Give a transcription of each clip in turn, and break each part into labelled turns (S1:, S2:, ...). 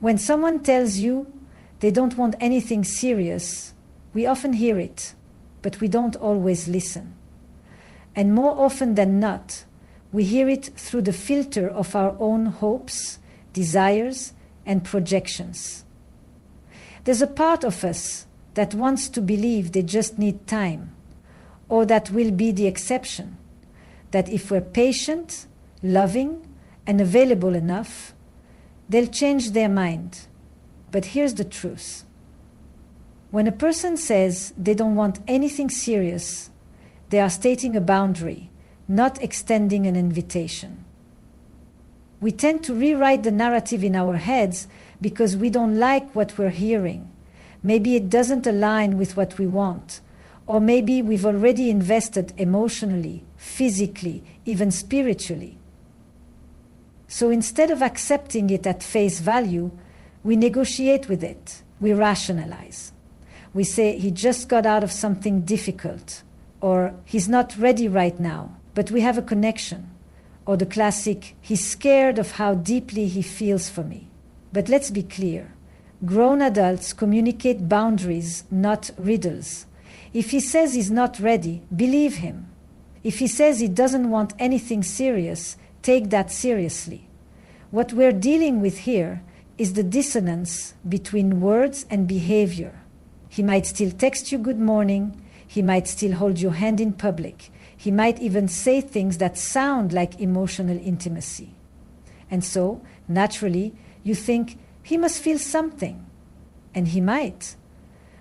S1: When someone tells you they don't want anything serious, we often hear it, but we don't always listen. And more often than not, we hear it through the filter of our own hopes, desires, and projections. There's a part of us that wants to believe they just need time, or that will be the exception, that if we're patient, loving, and available enough, they'll change their mind. But here's the truth. When a person says they don't want anything serious, they are stating a boundary, not extending an invitation. We tend to rewrite the narrative in our heads because we don't like what we're hearing. Maybe it doesn't align with what we want, or maybe we've already invested emotionally, physically, even spiritually. So instead of accepting it at face value, we negotiate with it, we rationalize. We say he just got out of something difficult, or he's not ready right now, but we have a connection. Or the classic, he's scared of how deeply he feels for me. But let's be clear. Grown adults communicate boundaries, not riddles. If he says he's not ready, believe him. If he says he doesn't want anything serious, take that seriously. What we're dealing with here is the dissonance between words and behavior. He might still text you good morning. He might still hold your hand in public. He might even say things that sound like emotional intimacy. And so, naturally, you think, he must feel something. And he might.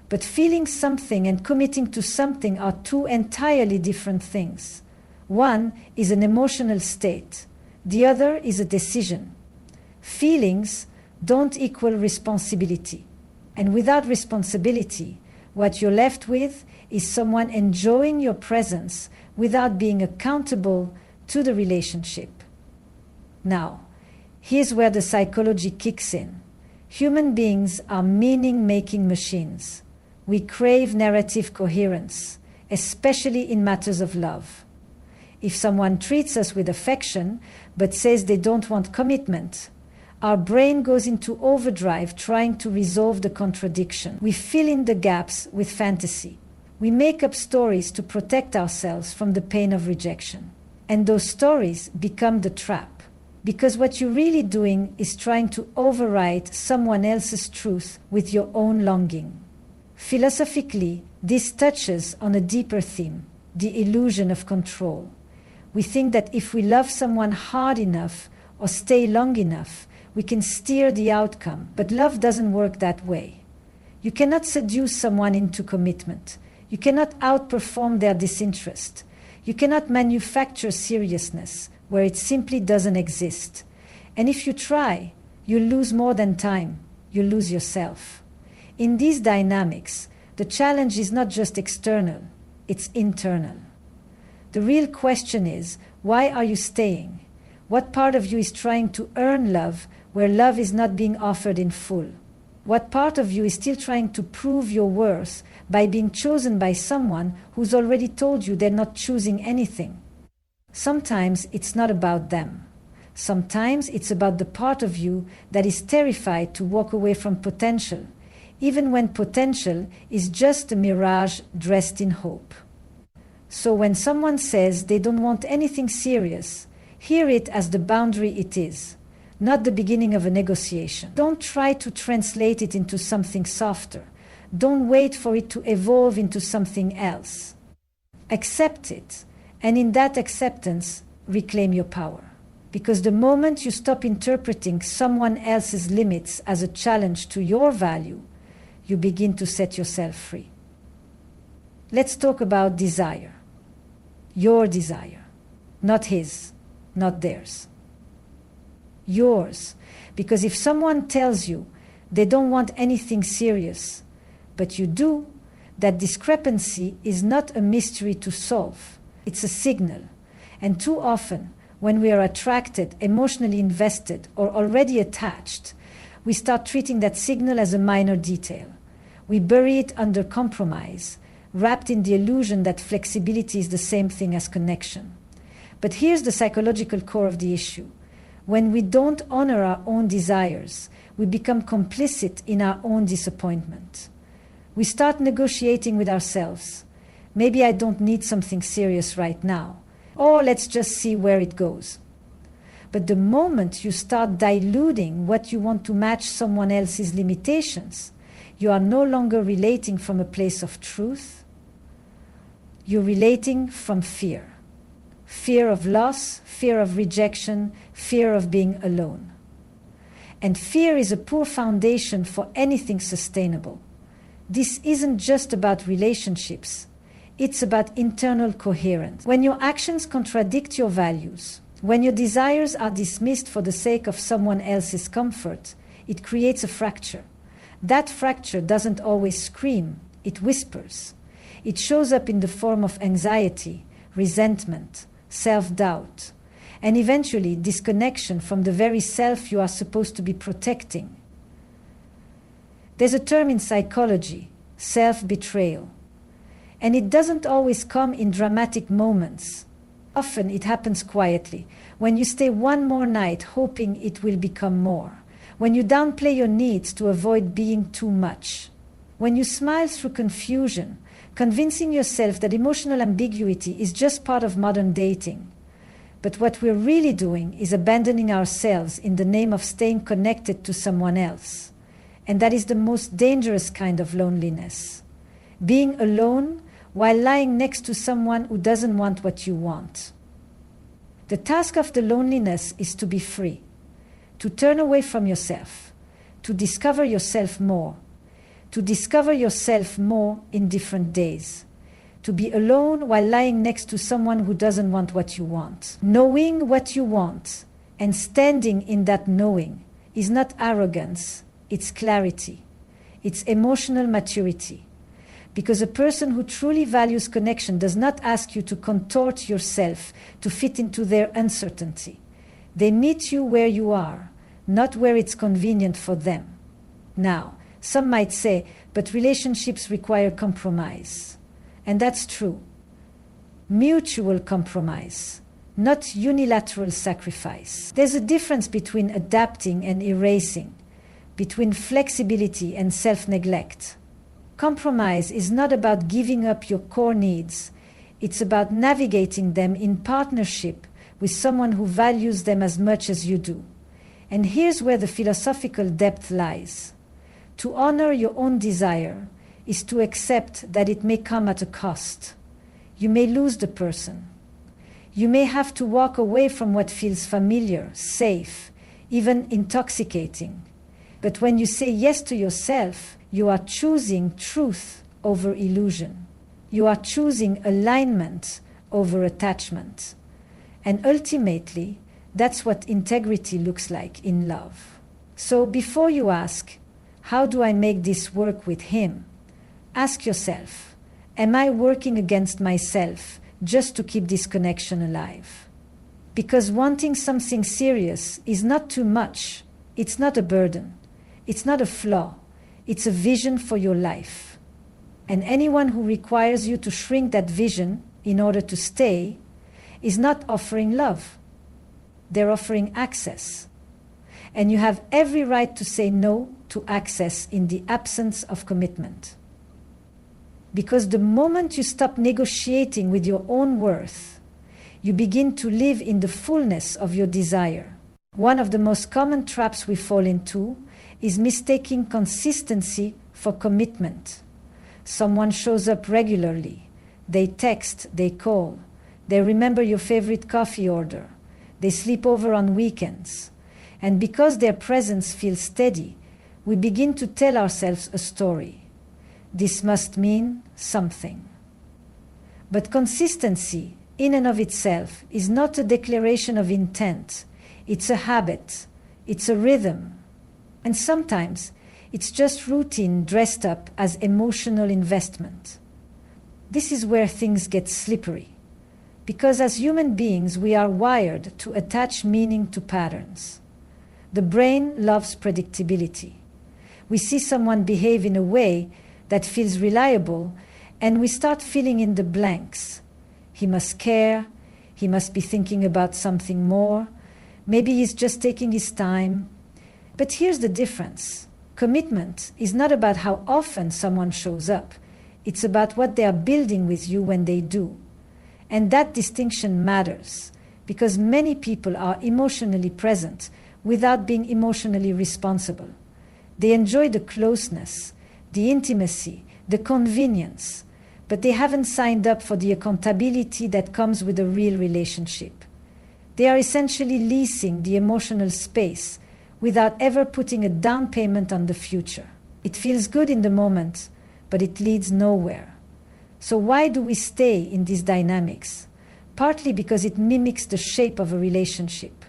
S1: But feeling something and committing to something are two entirely different things. One is an emotional state. The other is a decision. Feelings don't equal responsibility. And without responsibility, what you're left with is someone enjoying your presence without being accountable to the relationship. Now, here's where the psychology kicks in. Human beings are meaning-making machines. We crave narrative coherence, especially in matters of love. If someone treats us with affection but says they don't want commitment, our brain goes into overdrive trying to resolve the contradiction. We fill in the gaps with fantasy. We make up stories to protect ourselves from the pain of rejection. And those stories become the trap. Because what you're really doing is trying to override someone else's truth with your own longing. Philosophically, this touches on a deeper theme, the illusion of control. We think that if we love someone hard enough or stay long enough, we can steer the outcome, but love doesn't work that way. You cannot seduce someone into commitment. You cannot outperform their disinterest. You cannot manufacture seriousness where it simply doesn't exist. And if you try, you'll lose more than time. You'll lose yourself. In these dynamics, the challenge is not just external, it's internal. The real question is, why are you staying? What part of you is trying to earn love where love is not being offered in full? What part of you is still trying to prove your worth by being chosen by someone who's already told you they're not choosing anything? Sometimes it's not about them. Sometimes it's about the part of you that is terrified to walk away from potential, even when potential is just a mirage dressed in hope. So when someone says they don't want anything serious, hear it as the boundary it is, not the beginning of a negotiation. Don't try to translate it into something softer. Don't wait for it to evolve into something else. Accept it, and in that acceptance, reclaim your power. Because the moment you stop interpreting someone else's limits as a challenge to your value, you begin to set yourself free. Let's talk about desire. Your desire, not his, not theirs. Yours, because if someone tells you they don't want anything serious, but you do, that discrepancy is not a mystery to solve. It's a signal. And too often, when we are attracted, emotionally invested, or already attached, we start treating that signal as a minor detail. We bury it under compromise, wrapped in the illusion that flexibility is the same thing as connection. But here's the psychological core of the issue. When we don't honor our own desires, we become complicit in our own disappointment. We start negotiating with ourselves. Maybe I don't need something serious right now. Or let's just see where it goes. But the moment you start diluting what you want to match someone else's limitations, you are no longer relating from a place of truth. You're relating from fear. Fear of loss, fear of rejection, fear of being alone. And fear is a poor foundation for anything sustainable. This isn't just about relationships. It's about internal coherence. When your actions contradict your values, when your desires are dismissed for the sake of someone else's comfort, it creates a fracture. That fracture doesn't always scream, it whispers. It shows up in the form of anxiety, resentment, self-doubt, and eventually disconnection from the very self you are supposed to be protecting. There's a term in psychology, self-betrayal, and it doesn't always come in dramatic moments. Often it happens quietly, when you stay one more night hoping it will become more, when you downplay your needs to avoid being too much, when you smile through confusion, convincing yourself that emotional ambiguity is just part of modern dating. But what we're really doing is abandoning ourselves in the name of staying connected to someone else. And that is the most dangerous kind of loneliness. Being alone while lying next to someone who doesn't want what you want. The task of the loneliness is to be free, to turn away from yourself, to discover yourself more in different days, to be alone while lying next to someone who doesn't want what you want. Knowing what you want and standing in that knowing is not arrogance, it's clarity, it's emotional maturity. Because a person who truly values connection does not ask you to contort yourself to fit into their uncertainty. They meet you where you are, not where it's convenient for them. Now, some might say, but relationships require compromise. And that's true. Mutual compromise, not unilateral sacrifice. There's a difference between adapting and erasing, between flexibility and self-neglect. Compromise is not about giving up your core needs. It's about navigating them in partnership with someone who values them as much as you do. And here's where the philosophical depth lies. To honor your own desire is to accept that it may come at a cost. You may lose the person. You may have to walk away from what feels familiar, safe, even intoxicating. But when you say yes to yourself, you are choosing truth over illusion. You are choosing alignment over attachment. And ultimately, that's what integrity looks like in love. So before you ask, how do I make this work with him? Ask yourself, am I working against myself just to keep this connection alive? Because wanting something serious is not too much. It's not a burden. It's not a flaw. It's a vision for your life. And anyone who requires you to shrink that vision in order to stay is not offering love. They're offering access. And you have every right to say no to access in the absence of commitment. Because the moment you stop negotiating with your own worth, you begin to live in the fullness of your desire. One of the most common traps we fall into is mistaking consistency for commitment. Someone shows up regularly. They text, they call. They remember your favorite coffee order. They sleep over on weekends. And because their presence feels steady, we begin to tell ourselves a story. This must mean something. But consistency, in and of itself, is not a declaration of intent. It's a habit. It's a rhythm. And sometimes it's just routine dressed up as emotional investment. This is where things get slippery. Because as human beings, we are wired to attach meaning to patterns. The brain loves predictability. We see someone behave in a way that feels reliable, and we start filling in the blanks. He must care. He must be thinking about something more. Maybe he's just taking his time. But here's the difference. Commitment is not about how often someone shows up. It's about what they are building with you when they do. And that distinction matters because many people are emotionally present without being emotionally responsible. They enjoy the closeness, the intimacy, the convenience, but they haven't signed up for the accountability that comes with a real relationship. They are essentially leasing the emotional space without ever putting a down payment on the future. It feels good in the moment, but it leads nowhere. So why do we stay in these dynamics? Partly because it mimics the shape of a relationship.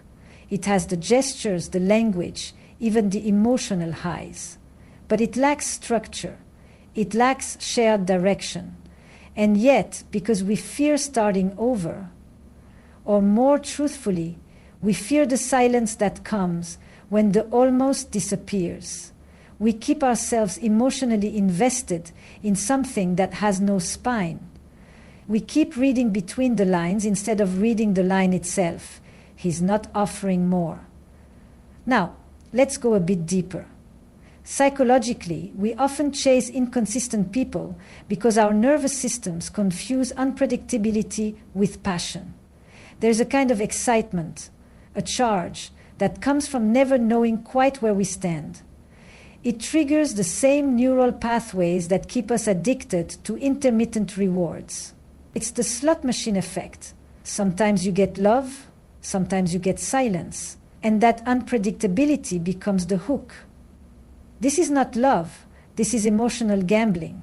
S1: It has the gestures, the language, even the emotional highs. But it lacks structure. It lacks shared direction. And yet, because we fear starting over, or more truthfully, we fear the silence that comes when the almost disappears. We keep ourselves emotionally invested in something that has no spine. We keep reading between the lines instead of reading the line itself. He's not offering more. Now, let's go a bit deeper. Psychologically, we often chase inconsistent people because our nervous systems confuse unpredictability with passion. There's a kind of excitement, a charge, that comes from never knowing quite where we stand. It triggers the same neural pathways that keep us addicted to intermittent rewards. It's the slot machine effect. Sometimes you get love, sometimes you get silence, and that unpredictability becomes the hook. This is not love, this is emotional gambling,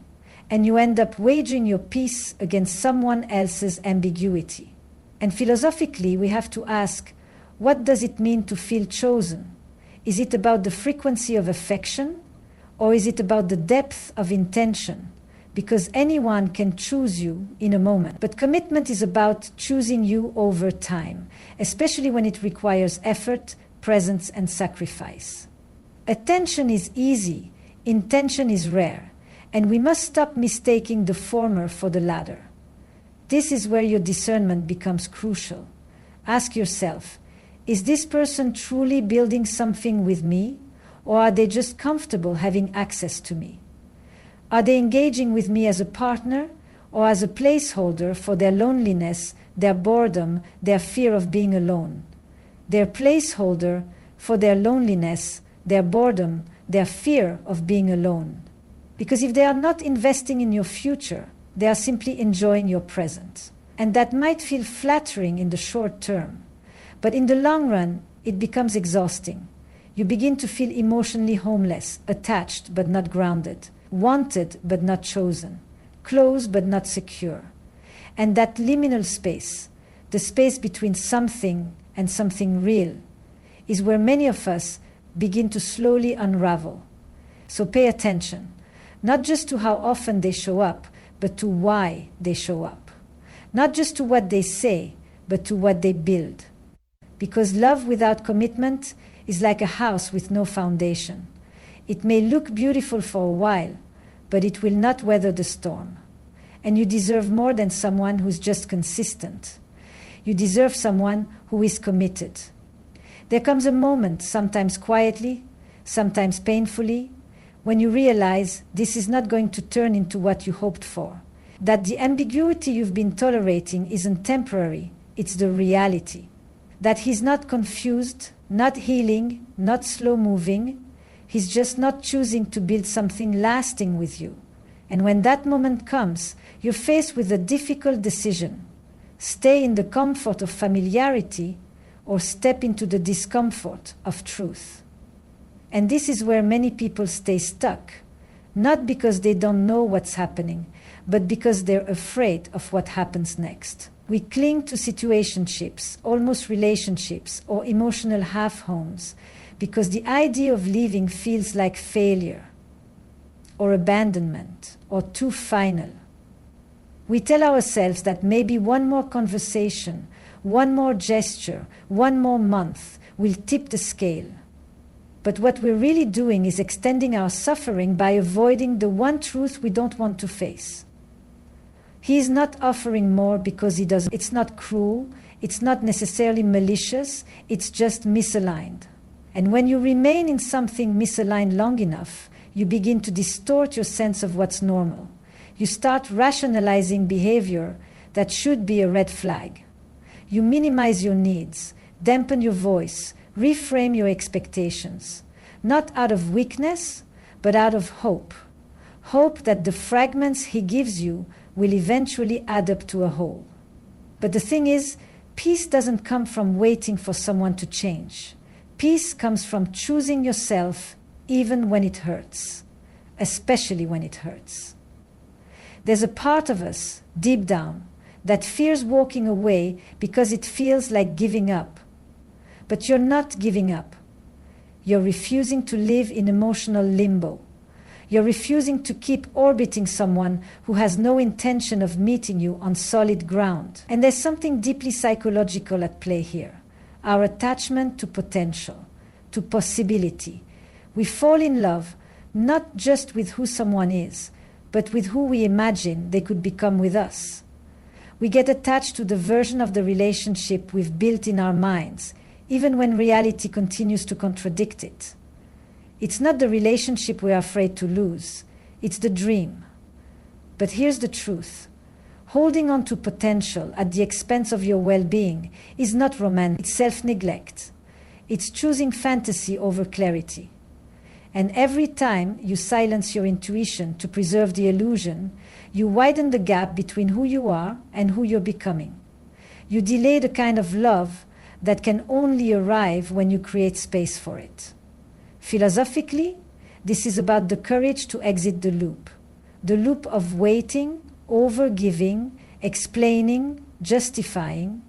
S1: and you end up wagering your peace against someone else's ambiguity. And philosophically, we have to ask, what does it mean to feel chosen? Is it about the frequency of affection, or is it about the depth of intention? Because anyone can choose you in a moment. But commitment is about choosing you over time, especially when it requires effort, presence, and sacrifice. Attention is easy, intention is rare, and we must stop mistaking the former for the latter. This is where your discernment becomes crucial. Ask yourself, is this person truly building something with me, or are they just comfortable having access to me? Are they engaging with me as a partner, or as a placeholder for their loneliness, their boredom, their fear of being alone? Their placeholder for their loneliness, their boredom, their fear of being alone. Because if they are not investing in your future, they are simply enjoying your present. And that might feel flattering in the short term, but in the long run, it becomes exhausting. You begin to feel emotionally homeless, attached but not grounded, wanted but not chosen, close but not secure. And that liminal space, the space between something and something real, is where many of us begin to slowly unravel. So pay attention, not just to how often they show up, but to why they show up. Not just to what they say, but to what they build. Because love without commitment is like a house with no foundation. It may look beautiful for a while, but it will not weather the storm. And you deserve more than someone who's just consistent. You deserve someone who is committed. There comes a moment, sometimes quietly, sometimes painfully, when you realize this is not going to turn into what you hoped for. That the ambiguity you've been tolerating isn't temporary, it's the reality. That he's not confused, not healing, not slow moving. He's just not choosing to build something lasting with you. And when that moment comes, you're faced with a difficult decision. Stay in the comfort of familiarity or step into the discomfort of truth. And this is where many people stay stuck, not because they don't know what's happening, but because they're afraid of what happens next. We cling to situationships, almost relationships, or emotional half-homes, because the idea of leaving feels like failure, or abandonment, or too final. We tell ourselves that maybe one more conversation, one more gesture, one more month will tip the scale. But what we're really doing is extending our suffering by avoiding the one truth we don't want to face. He is not offering more because he doesn't. It's not cruel, It's not necessarily malicious, it's just misaligned. And when you remain in something misaligned long enough, you begin to distort your sense of what's normal. You start rationalizing behavior that should be a red flag. You minimize your needs, dampen your voice, reframe your expectations, not out of weakness, but out of hope. Hope that the fragments he gives you will eventually add up to a whole. But the thing is, peace doesn't come from waiting for someone to change. Peace comes from choosing yourself even when it hurts, especially when it hurts. There's a part of us, deep down, that fears walking away because it feels like giving up. But you're not giving up. You're refusing to live in emotional limbo. You're refusing to keep orbiting someone who has no intention of meeting you on solid ground. And there's something deeply psychological at play here. Our attachment to potential, to possibility. We fall in love not just with who someone is, but with who we imagine they could become with us. We get attached to the version of the relationship we've built in our minds, even when reality continues to contradict it. It's not the relationship we're afraid to lose, it's the dream. But here's the truth. Holding on to potential at the expense of your well-being is not romantic, it's self-neglect. It's choosing fantasy over clarity. And every time you silence your intuition to preserve the illusion, you widen the gap between who you are and who you're becoming. You delay the kind of love that can only arrive when you create space for it. Philosophically, this is about the courage to exit the loop of waiting, overgiving, explaining, justifying,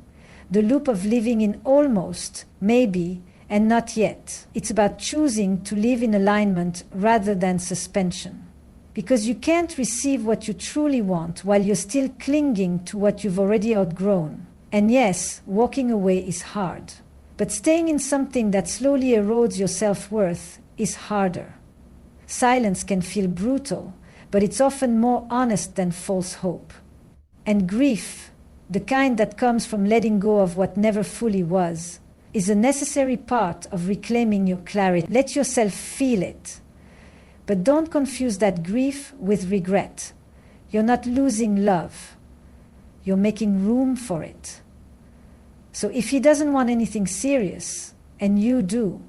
S1: the loop of living in almost, maybe, and not yet. It's about choosing to live in alignment rather than suspension. Because you can't receive what you truly want while you're still clinging to what you've already outgrown. And yes, walking away is hard. But staying in something that slowly erodes your self-worth is harder. Silence can feel brutal, but it's often more honest than false hope. And grief, the kind that comes from letting go of what never fully was, is a necessary part of reclaiming your clarity. Let yourself feel it. But don't confuse that grief with regret. You're not losing love. You're making room for it. So if he doesn't want anything serious, and you do,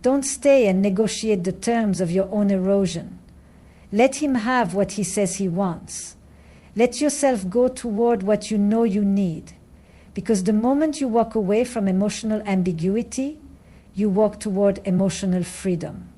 S1: don't stay and negotiate the terms of your own erosion. Let him have what he says he wants. Let yourself go toward what you know you need. Because the moment you walk away from emotional ambiguity, you walk toward emotional freedom.